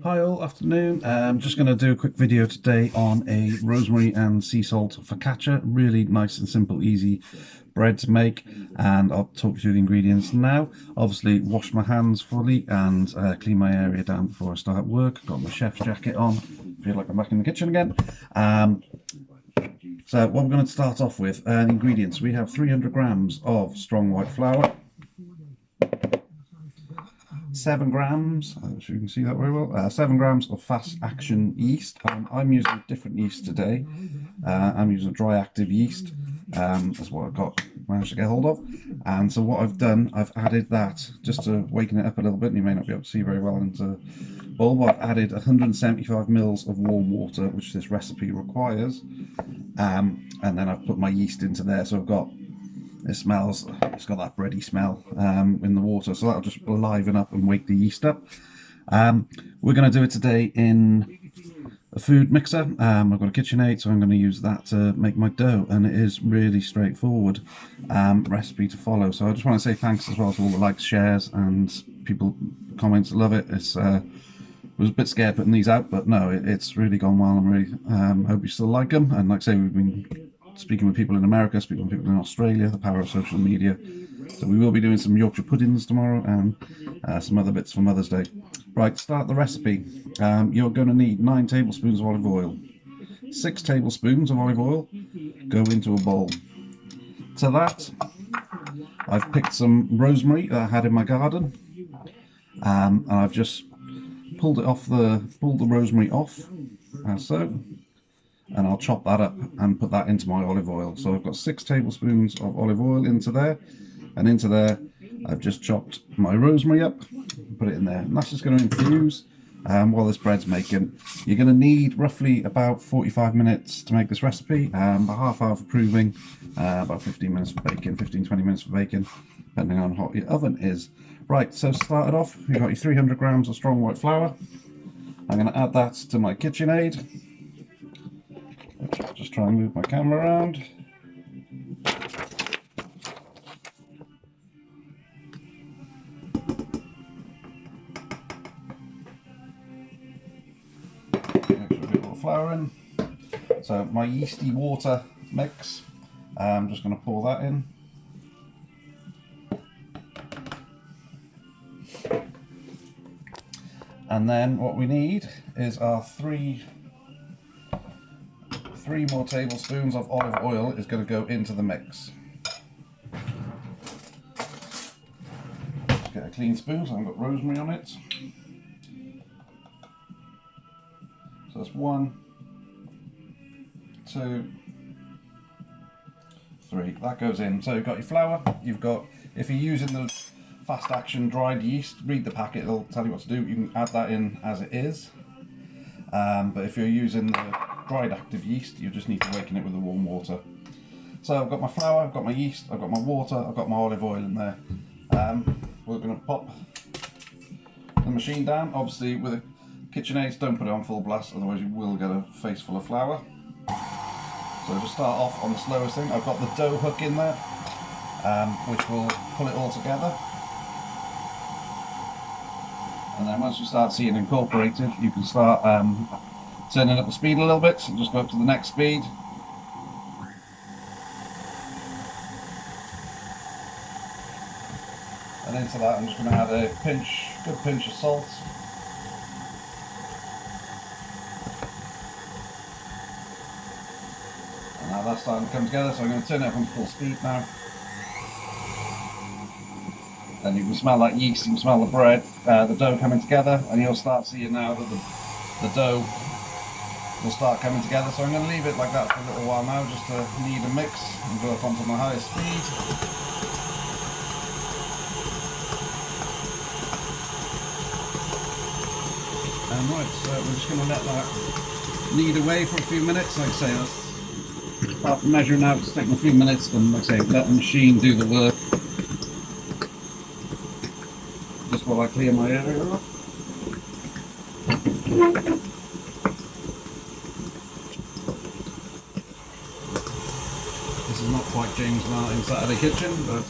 Hi all, afternoon. I'm just going to do a quick video today on a rosemary and sea salt focaccia. Really nice and simple, easy bread to make, and I'll talk you through the ingredients now. Obviously, wash my hands fully and clean my area down before I start work. Got my chef's jacket on. Feel like I'm back in the kitchen again. So what we're going to start off with, the ingredients. We have 300 grams of strong white flour, 7 grams, so you can see that very well, 7 grams of fast action yeast. I'm using a different yeast today. I'm using a dry active yeast. That's what managed to get hold of. And so what I've done, I've added that just to waken it up a little bit, and you may not be able to see very well into the bowl, but I've added 175 mils of warm water, which this recipe requires. And then I've put my yeast into there, so I've got, it's got that bready smell in the water, so that'll just liven up and wake the yeast up. We're going to do it today in a food mixer. I've got a KitchenAid, so I'm going to use that to make my dough, and it is really straightforward recipe to follow. So I just want to say thanks as well to all the likes, shares, and people comments. Love it. It's I was a bit scared putting these out, but no, it's really gone well. I'm really hope you still like them. And like I say, we've been speaking with people in America, speaking with people in Australia, the power of social media. So we will be doing some Yorkshire puddings tomorrow and some other bits for Mother's Day. Right, start the recipe. You're going to need 9 tablespoons of olive oil. 6 tablespoons of olive oil go into a bowl. To that, I've picked some rosemary that I had in my garden, and I've just pulled the rosemary off, as so. And I'll chop that up and put that into my olive oil. So I've got 6 tablespoons of olive oil into there, and into there I've just chopped my rosemary up, put it in there, and that's just going to infuse while this bread's making. You're going to need roughly about 45 minutes to make this recipe, about half hour for proving, about 15 minutes for baking, 15-20 minutes for baking, depending on how hot your oven is. Right, so to start it off, you've got your 300 grams of strong white flour. I'm going to add that to my KitchenAid. Just try and move my camera around. Make sure I get all the flour in. So my yeasty water mix, I'm just going to pour that in. And then what we need is our 3 more tablespoons of olive oil is going to go into the mix. Just get a clean spoon, so I've got rosemary on it. So that's 1, 2, 3. That goes in. So you've got your flour. You've got, if you're using the fast action dried yeast, read the packet. It'll tell you what to do. You can add that in as it is. But if you're using the dried active yeast, you just need to waken it with the warm water. So I've got my flour, I've got my yeast, I've got my water, I've got my olive oil in there. We're going to pop the machine down. Obviously with a KitchenAid, don't put it on full blast, otherwise you will get a face full of flour. So just start off on the slowest thing. I've got the dough hook in there, which will pull it all together. And then once you start seeing it incorporated, you can start turning up the speed a little bit, so just go up to the next speed. And into that I'm just going to add a good pinch of salt. And now that's starting to come together, so I'm going to turn it up on full speed now. And you can smell that yeast, you can smell the bread, the dough coming together, and you'll start seeing now that the dough will start coming together. So I'm going to leave it like that for a little while now, just to knead and mix, and go up onto my highest speed. And right, so we're just going to let that knead away for a few minutes. Like I say, that's start from measuring now, it's taking a few minutes, and like I say, let the machine do the work. Just while I clear my area off. This is not quite James Martin Saturday Kitchen, but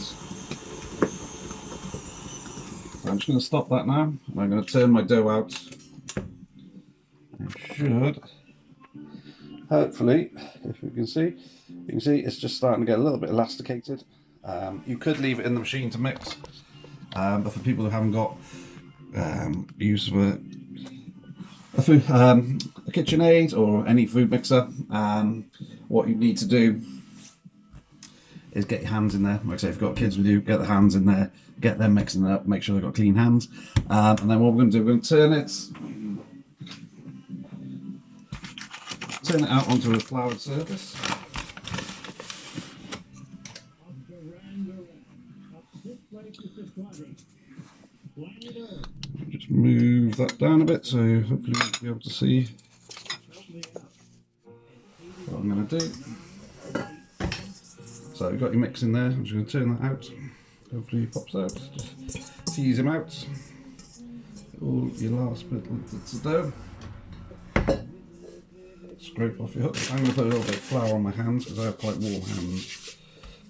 so I'm just going to stop that now. I'm going to turn my dough out should hopefully, if you can see it's just starting to get a little bit elasticated. You could leave it in the machine to mix, but for people who haven't got use of a KitchenAid or any food mixer, what you need to do is get your hands in there. Like I say, if you've got kids with you, get the hands in there, get them mixing it up, make sure they've got clean hands, and then what we're going to do, we're going to turn it out onto a floured surface. Just move that down a bit, so hopefully you'll be able to see what I'm going to do. So you've got your mix in there. I'm just going to turn that out. Hopefully he pops out. Just tease him out. All your last bits of dough. Scrape off your hook. I'm going to put a little bit of flour on my hands because I have quite warm hands.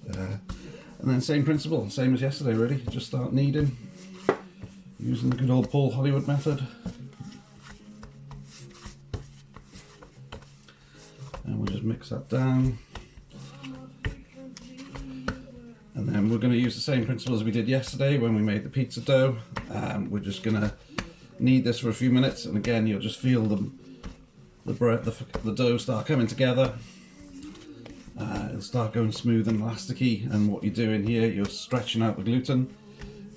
And then same principle, same as yesterday really. Just start kneading using the good old Paul Hollywood method. And we'll just mix that down. And then we're going to use the same principle as we did yesterday when we made the pizza dough. We're just going to knead this for a few minutes, and again you'll just feel the dough start coming together. It'll start going smooth and elasticy, and what you're doing here, you're stretching out the gluten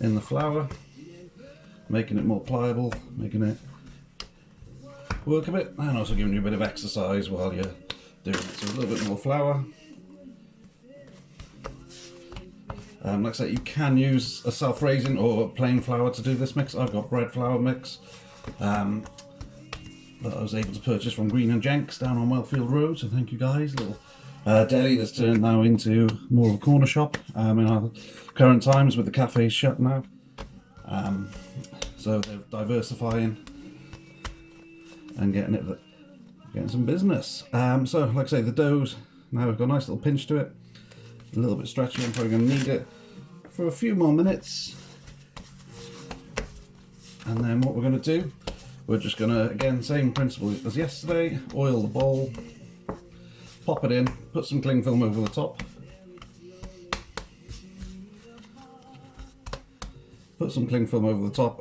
in the flour, making it more pliable, making it work a bit, and also giving you a bit of exercise while you're doing it. So a little bit more flour. Like I say, you can use a self-raising or plain flour to do this mix. I've got bread flour mix that I was able to purchase from Green and Jenks down on Wellfield Road, so thank you guys. Little deli that's turned now into more of a corner shop in our current times with the cafes shut now. So they're diversifying and getting some business. So like I say, the dough's now we've got a nice little pinch to it, a little bit stretchy. I'm probably going to knead it for a few more minutes, and then what we're going to do, we're just going to, again, same principle as yesterday, oil the bowl, pop it in, put some cling film over the top,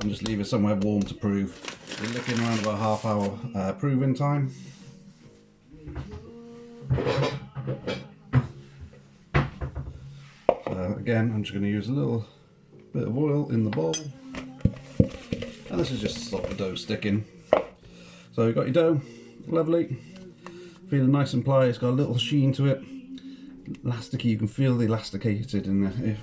and just leave it somewhere warm to prove. We're looking around about half-hour proving time. Again, I'm just going to use a little bit of oil in the bowl, and this is just to stop the dough sticking. So you've got your dough, lovely, feeling nice and pliable. It's got a little sheen to it, elasticy. You can feel the elasticated in there.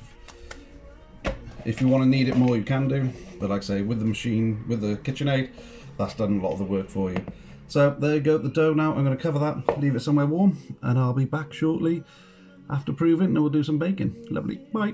If you want to knead it more, you can do, but like I say, with the machine, with the KitchenAid, that's done a lot of the work for you. So there you go, the dough now. I'm going to cover that, leave it somewhere warm, and I'll be back shortly after proving, and we'll do some baking. Lovely, bye.